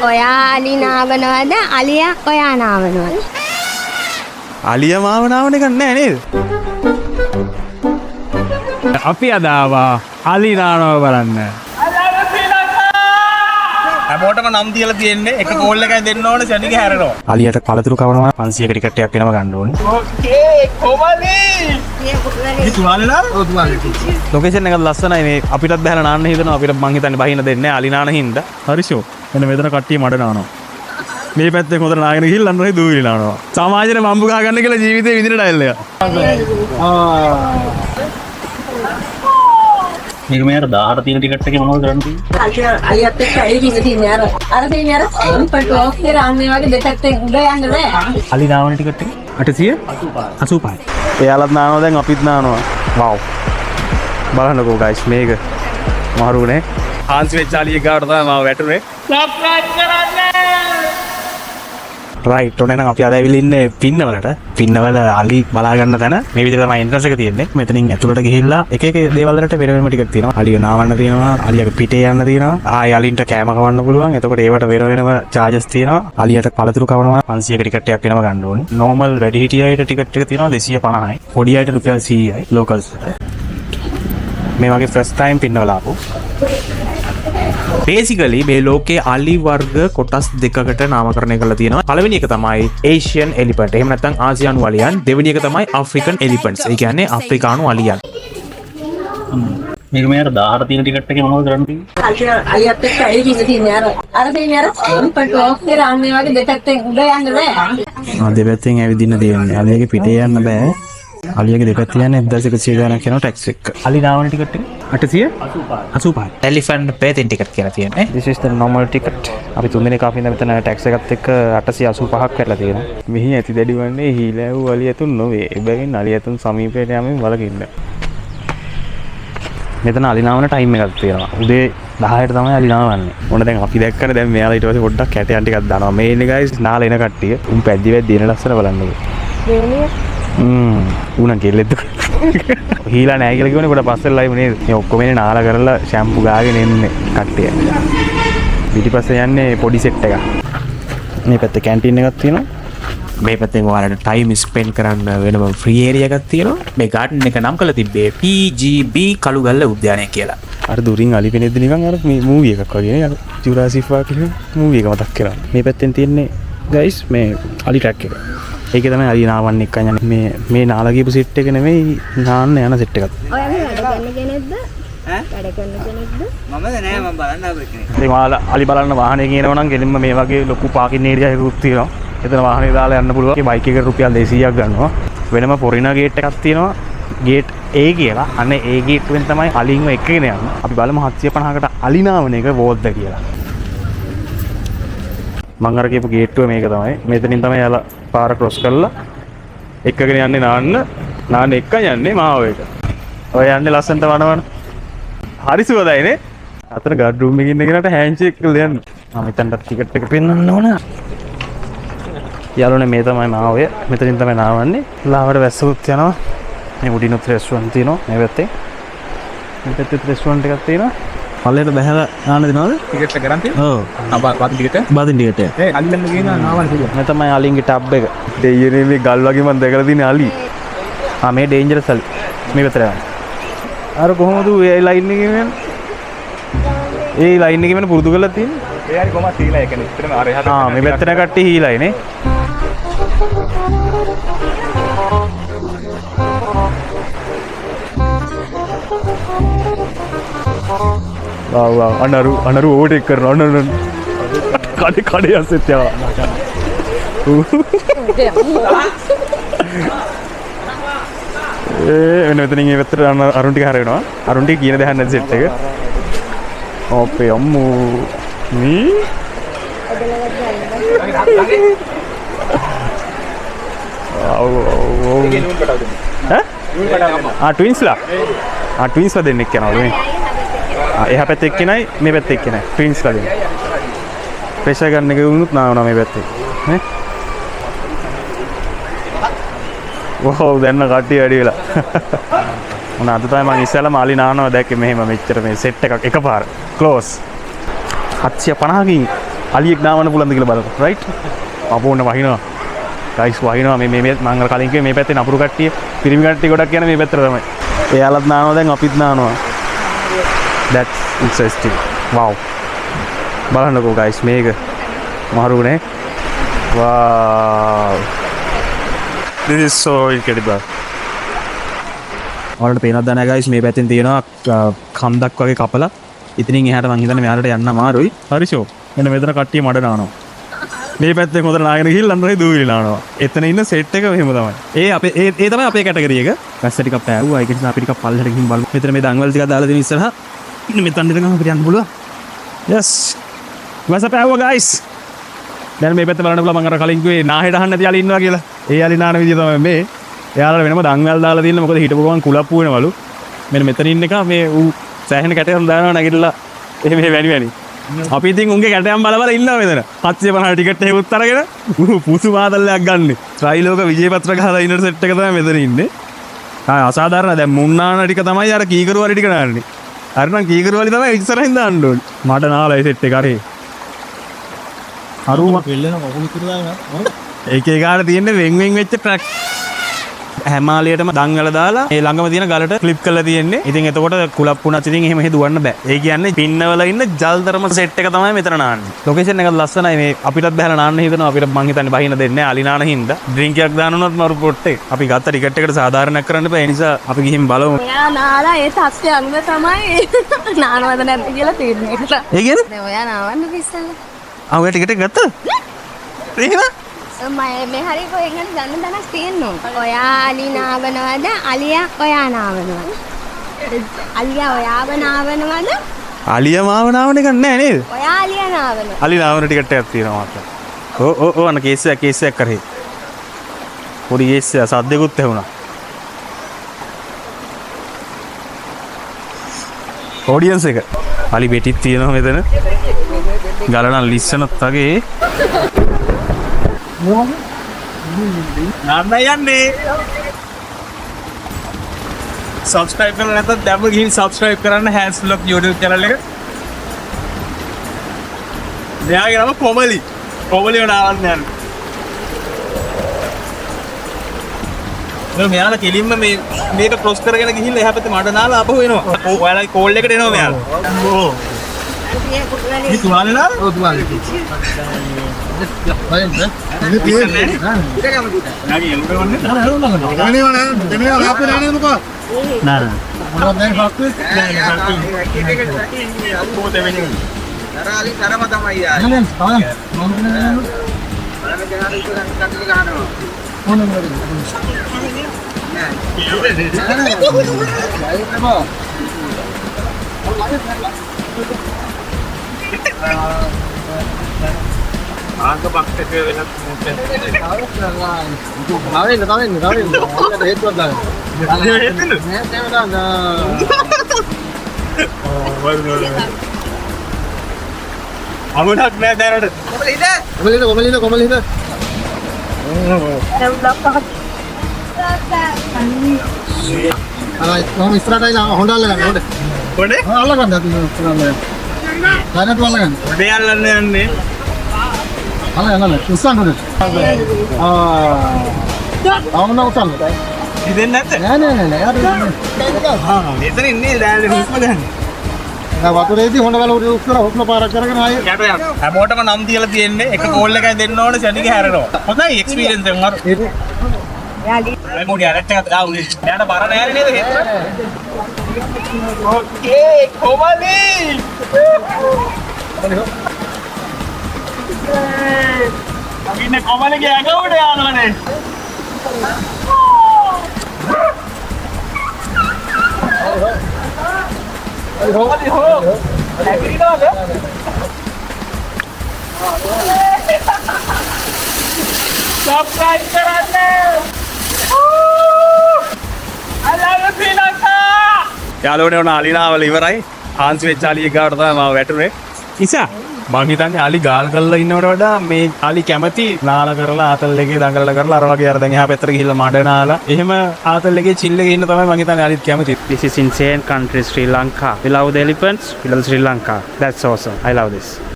ඔයා අලි නාවනවද අලියා ඔයා නාවනවද? අලිය මාව නාවන එකක් නෑ නේද? අපි අද ආවා අලි නානව බලන්න. හැමෝටම නම් තියලා තියෙන්නේ එක කෝල් එකයි දෙන්න ඕනේ සැනික හැරෙනවා. අලියට පළතුරු කවනවා 500ක ටිකට් එකක් වෙනම ගන්න ඕනේ. ඕකේ කොමලි. මේ තුවාලේලා? ඔව් තුවාලේ. ලොකේෂන් එක ලස්සනයි මේ අපිටත් බහලා නාන්න හිතනවා අපිට මං හිතන්නේ බහින්න දෙන්නේ නැහැ අලි නාන හින්දා. හරි ෂෝ. එන්න මෙතන කට්ටිය මඩ නානවා. මේ පැත්තේ හොඳට නාගෙන ගිහින් අන්නරේ දූවිලි නානවා. සමාජයේ මම්බු ගහ ගන්න කියලා ජීවිතේ විඳින ඩයල් එක. මේක මෙයාට 18 තියෙන ටිකට් එකේ මොනවද කරන්න තියෙන්නේ? අලියත් එක්ක ඇවිදින්න තියෙන්නේ අර තියෙන්නේ අර පටෝක් කියලා අන්නේ වගේ දෙකක් උඩ යන්න බෑ. අලි නාවන ටිකට් එක 885. එයාලත් නානවා දැන් අපිත් නානවා. වව්. බලන්නකෝ ගයිස් මේක මාරුනේ. හාන්සි වෙච්ච අලියෙක් ගාවට තමයි මාව වැටුනේ. සබ්ස්ක්‍රයිබ් කරන්න. රයිට් ඔන්න නම් අපි අද ඇවිල්ලා ඉන්නේ පින්නවලට. පින්නවල අලි බලා ගන්න තැන මේ විදිහට තමයි එන්ට්‍රන්ස් එක තියෙන්නේ. මෙතනින් ඇතුළට ගිහිල්ලා එක එක දේවල් වලට වෙන වෙනම ටිකක් තියෙනවා. අලිය නාවන්න තියෙනවා, අලියගේ පිටේ යන්න තියෙනවා. ආයි අලින්ට කෑම කවන්න පුළුවන්. එතකොට ඒවට වෙන වෙනම charges තියෙනවා. අලියට පළතුරු කවනවා 500ක ටිකට් එකක් වෙනම ගන්න ඕනේ. normal වැඩිහිටිය අයට ටිකට් එක තියෙනවා 250යි. පොඩි අයට රුපියල් 100යි locals. මේ වගේ first time පින්නවල ආපු බේසිකලි මේ ලෝකයේ අලි වර්ග කොටස් දෙකකට නාමකරණය කරලා තියෙනවා. පළවෙනි එක තමයි ඒෂියන් එලිෆන්ට්. එහෙම නැත්නම් ආසියානු අලියන්. දෙවෙනි එක තමයි ආෆ්‍රිකන් එලිෆන්ට්ස්. ඒ කියන්නේ ආෆ්‍රිකානු අලියන්. මේක මෙයාට 18 තියෙන ටිකට් එකේ මොනවද කරන්න තියෙන්නේ? අලියත් එක්ක ඇවිදින්න තියෙන්නේ අර තියෙන්නේ අර පටෝක් කියලා අන්නේ වගේ දෙකක් උඩ යන්න බෑ. දෙපැත්තෙන් ඇවිදින්න තියෙන්නේ. අලියගේ පිටේ යන්න බෑ. අලියගේ දෙකක් තියන්නේ 1100 ගණන් කරන ටැක්ස් එක. අලි නාවන ටිකට් එක 885. එලිෆන්ට් පේතෙන් ටිකට් කියලා තියෙන්නේ. This is the normal ticket. අපි තුන් දිනක අපි මෙතන ටැක්ස් එකත් එක්ක 885ක් කරලා තියෙනවා. මෙහි ඇති දැඩි වන්නේ හීලෑව් අලියතුන් නොවේ. එබැවින් අලියතුන් සමීපයට යමින් වලකින්න. මෙතන අලි නාවන ටයිම් එකක් තියෙනවා. උදේ 10ට තමයි අලි නාවන්නේ. මොන දැන් අපි දැක්කනේ දැන් මෙයාලා ඊට පස්සේ පොඩ්ඩක් කැටයන් ටිකක් දානවා. මේ ඉන්නේ guys නාලා එන කට්ටිය. උන් පැද්දි වැද්දි එන ලස්සන බලන්නකෝ. උන කෙල්ලෙද්ද හීලා නෑ කියලා කිව්වනේ කොට පස්සෙන් ලයිව් නේද මේ ඔක්කොම එන්නේ නාලා කරලා ෂැම්පු ගාගෙන එන්නේ කට්ටිය පිටිපස්සේ යන්නේ පොඩි සෙට් එකක් මේ පැත්තේ කැන්ටින් එකක් තියෙනවා මේ පැත්තෙන් ඔයාලට ටයිම් ස්පෙන්ඩ් කරන්න වෙනම ෆ්‍රී ඒරියා එකක් තියෙනවා මේ ගාඩන් එක නම් කරලා තිබ්බේ PGB කළුගල්ල උද්‍යානය කියලා අර දුරින් අලි පෙනෙද්දි නිකන් අර මේ මූවි එකක් වගේ නේ අර ජුරාසික් පාක් කියන මූවි එක මතක් කරා මේ පැත්තෙන් තියෙන්නේ ගයිස් මේ අලි ට්‍රැක් එක ඒක තමයි අලි නාවන්න එක යන්නේ මේ නාලා ගියපු සෙට් එක නෙමෙයි නාන්න යන සෙට් එකක්. ඔයා මේ වැඩ කරන කෙනෙක්ද? වැඩ කරන කෙනෙක්ද? මමද නෑ මම බලන්න ආපු කෙනෙක්. ඉතින් ඔයාලා අලි බලන්න වාහනේ කියනවා නම් ගෙලින්ම මේ වගේ ලොකු පාකින් ඒරියා එකකුත් තියෙනවා. එතන වාහනේ දාලා යන්න පුළුවන්. ඒ බයික් එකට රුපියල් 200ක් ගන්නවා. වෙනම පොරිනා ගේට් එකක් තියෙනවා. ගේට් A කියලා. අනේ ඒ ගේට්ටුවෙන් තමයි අලින්ව එක්කගෙන යන්නේ. අපි බලමු 750කට අලි නාවන එක වෝද්ද කියලා. මං අර කියපු ගේට්ටුව මේක තමයි. මෙතනින් තමයි යාලා පාර ක්‍රොස් කරලා එක්කගෙන යන්නේ නාන්න එක්ක යන්නේ මාව එක. ඔය යන්නේ ලස්සනට වනවන. හරි සුවදයිනේ. අතන ගාඩ් රූම් එකේ ඉන්න කෙනාට හෑන්ඩ් ෂේක් කරලා යන්න. මම මෙතනට ටිකට් එක පෙන්නන්න ඕන. යාළුවනේ මේ තමයි මාවය. මෙතනින් තමයි නාවන්නේ. ලාවට වැස්සුත් යනවා. මේ උඩිනුත් රෙස්ටුරන්ට් තියෙනවා මේ පැත්තේ. මේ පැත්තේ රෙස්ටුරන්ට් එකක් තියෙනවා. පල්ලේට බහැලා නාන්න දෙනවද? ටිකට් එක ගන්න තියෙනවා. ඔව්. බාතින් ටිකට්. බාතින් ටිකට්. ඒ අලින්න ගේන නාවන්න පුළුවන්. මේ තමයි අලින්ගේ ටබ් එක. දෙයියනේ මේ ගල් වගේ මම දැකලා තියෙන අලි. මේ ඩේන්ජරස් අලි. මේ පැත්තට යන්න. අර කොහොමද ඒ ලයින් එකේ යන්නේ? ඒ ලයින් එකේ වෙන පුරුදු කරලා තියෙන්නේ. ඒ හරි කොහමද හීලා ඒ කියන්නේ ඉතින් අර එහාට. මේ පැත්තට කට්ටිය හීලායි නේ. වාව් අනරු ඕවර්ටේක් කරනවා අනරු කඩේ අස්සෙත් යනවා එන්න මෙතනින් මේ පැත්තට අරුන් ටික හරවනවා අරුන් ටික කියන දහන්න සෙට් එක ඕපේ අම්මෝ මේ ට්වින්ස්ලා දෙන්නෙක් යනවා මේ එහා පැත්තේ එක්කෙනයි මේ පැත්තේ එක්කෙනයි ට්වින්ස්ලා දෙන්නේ ප්‍රෙෂර් ගන්න එක වුණොත් නාවනවා මේ පැත්තේ නේ වෝව් දැන් කට්ටිය වැඩි වෙලා මොන අද තමයි මම ඉස්සෙල්ලාම අලි නානවා දැක්කේ මෙහෙම මෙච්චර මේ සෙට් එකක් එකපාර ක්ලෝස් 750කින් අලියෙක් නාවන්න පුළුවන්ද කියලා බලමු. රයිට්. අපෝන්න වහිනවා. ගයිස් වහිනවා මේ මම කලින් කිව්වේ මේ පැත්තේ නපුරු කට්ටිය පිරිමි කට්ටිය ගොඩක් යන මේ පැත්තට තමයි. එයාලත් නානවා දැන් අපිත් නානවා. That's interesting. Wow. බලන්නකෝ ගයිස් මේක මාරුනේ. Wow. This is so incredible. ඔයාලට පේනවද නැහැ ගයිස් මේ පැත්තෙන් තියෙනවා කන්දක් වගේ කපලා. ඉතින් එහාට මං හිතන්නේ මෙහාට යන්න අමාරුයි. හරිෂෝ එන්න මෙතන කට්ටිය මඩ නානවා. මේ පැත්තෙන් හොඳට නාගෙන ගිහින් අන්නරේ දූවිලි නානවා. එතන ඉන්න සෙට් එක මෙහෙම තමයි. ඒ අපේ ඒ තමයි අපේ කැටගරි එක. වැස්ස ටිකක් පෑවුවා. ඒක නිසා අපි ටිකක් පල්ලෙහාට ගිහින් බලමු. මෙතන මේ දන්වල ටිකක් දාලා දෙන ඉස්සරහා. ඉන්න මෙතන ඉඳන් අපිට යන්න පුළුවන්. Yes. වැස්ස පෑවුවා guys. දැන් මේ පැත්ත බලන්න පුළුවන් මම අර කලින් කිව්වේ නාහෙට අහන්න නැති යාලි ඉන්නවා කියලා. ඒ යාලි නාන විදිය තමයි මේ. එයාලා වෙනම දන්වැල් දාලා තියෙන මොකද හිටපු ගමන් කුලප්පු වෙනවලු. මෙන්න මෙතන ඉන්න එක මේ ඌ සෑහෙන කැටයම් දානවා නැගිටලා එහෙම වැනි. අපි ඉතින් උන්ගේ කැටයම් බල ඉන්නවා මෙතන. 750 ටිකට් එකක් උත් අරගෙන පුසු මාතල්ලයක් ගන්න. ත්‍රිලෝක විජේපත්‍ර ගහලා ඉන්න සෙට් එක තමයි මෙතන ඉන්නේ. අසාධාරණ දැන් මුන්නාන ටික තමයි අර කීකරු වලි ටික නාන්නේ. හරි නම් කීකරු වලි තමයි ඉස්සරහින් දාන්න ඕනේ. මට නාලා ඒ සෙට් එක අරේ. අරුම වෙල්ලන මොකද කියලා ඒක ඒකාට තියෙන්නේ වෙන් වෙච්ච ට්‍රැක්. හැමාලියටම දංගල දාලා ඒ ළඟම තියෙන ගලට ක්ලිප් කරලා තියෙන්නේ. ඉතින් එතකොට කුලප්පුණත් ඉතින් එහෙම දුවන්න බෑ. ඒ කියන්නේ පින්නවල ඉන්න ජල්තරම සෙට් එක තමයි මෙතන නාන්නේ. ලොකේෂන් එකත් ලස්සනයි. මේ අපිටත් බහලා නාන්න හිතනවා. අපිට මං හිතන්නේ බහින්න දෙන්නේ නැහැ. අලි නාන හින්දා. ඩ්‍රින්ක් එකක් දානනොත් මරු පොට්ටේ. අපි ගත්ත ටිකට් එකට සාධාරණයක් කරන්න බෑ. ඒ නිසා අපි ගිහින් බලමු. ඔයා නාලා ඒ තත්ත්වය අනුව තමයි නානවද නැද්ද කියලා තීරණය කරලා. ඒ කියන්නේ? දැන් ඔයා නාවන්න ඉස්සෙල්ලා. ඔය ටිකට් එක ගත්තද? එහෙම? මේ හරි කොහෙන් හරි ගන්න තැනක් තියෙනවා. ඔයා අලි නාවනවද? අලියා ඔයා නාවනවද? අලියා ඔයාව නාවනවද? අලියා මාව නාවන එක නෑ නේද? ඔයා අලියා නාවනවා. අලි නාවන ටිකට් එකක් තියෙනවා මට. ඕ අන්න කේස් එකක් කරේ. පොඩි කේස් එක සද්දෙකුත් ඇහුණා. ඔඩියන්ස් එක. අලි බෙටිත් තියෙනවා මෙතන. ගලන ලිස්සනත් වගේ. නන්න යන්නේ. සබස්ක්‍රයිබ් කරලා නැත්නම් දැම්ම ගිහින් සබස්ක්‍රයිබ් කරන්න හැන්ස් ලොක් YouTube channel එක. මෙයාගේ නම කොමලි. කොමලි වඩාවත් යන්නේ. මෙයාලා කෙලින්ම මේක ක්‍රොස් කරගෙන ගිහිල්ලා එහා පැත්තේ මඩ නාලා අපහු එනවා. ඔයාලා කෝල් එකට එනවා මෙයාලා. ඕ. මේ තුවාලේ නාලා? ඔව් තුවාලේ. ආග බක්ටේ වෙනත් මොකද තාවෙන්න හේතුවක් දාන්න. අමුණක් නෑ දැනට. කොමලිද. මම ඉස්සරහට ආලා හොඬ අල්ල ගන්න. හොඬ? අල්ල ගන්න අපි ඉස්සරහට. දැනට අල්ල ගන්න. හොඬ අල්ලන්න යන්නේ. අල්ල උස්සන්න. ආවම උස්සන්න. ඉතින් නැත්ද? නෑ. මෙතන ඉන්නේ දැන් හුස්ම ගන්න. දැන් වතුරේදී හොඬ වල උස්සලා හුස්ම පාරක් කරගෙන ආයෙ යට යන්න. හැමෝටම නම් තියලා තියෙන්නේ එක කෝල් එකයි දෙන්න ඕනේ සැනික හැරෙනවා. හොඳයි එක්ස්පීරියන්ස් එක මරු. ඒ මොඩි අරට එකක් දාන්නේ. දැන් බර නෑනේ නේද හේතුව? ඕකේ කොමලි. අගින්නේ කොමලිගේ ඇඟ උඩ යනවනේ. කොමලි හෝ. ඇගිරිනවද? සබ්ස්ක්‍රයිබ් කරන්න. I love Sri Lanka. යාළුවනේ ඔන්න අලිනාවල ඉවරයි. හාන්සි වෙච්ච අලියෙක් ගාවට තමයි මම වැටුනේ. ඉසා මං හිතන්නේ අලි ගාල් කරලා ඉන්නවට වඩා මේ අලි කැමති නාලා කරලා ආතල් එකේ දඟලලා කරලා අර වගේ අර දැන් එහා පැත්තට ගිහිල්ලා මඩ නාලා එහෙම ආතල් එකේ චිල් එකේ ඉන්න තමයි මං හිතන්නේ අලිත් කැමති. This is insane country Sri Lanka. We love the elephants. We love Sri Lanka. That's awesome. I love this.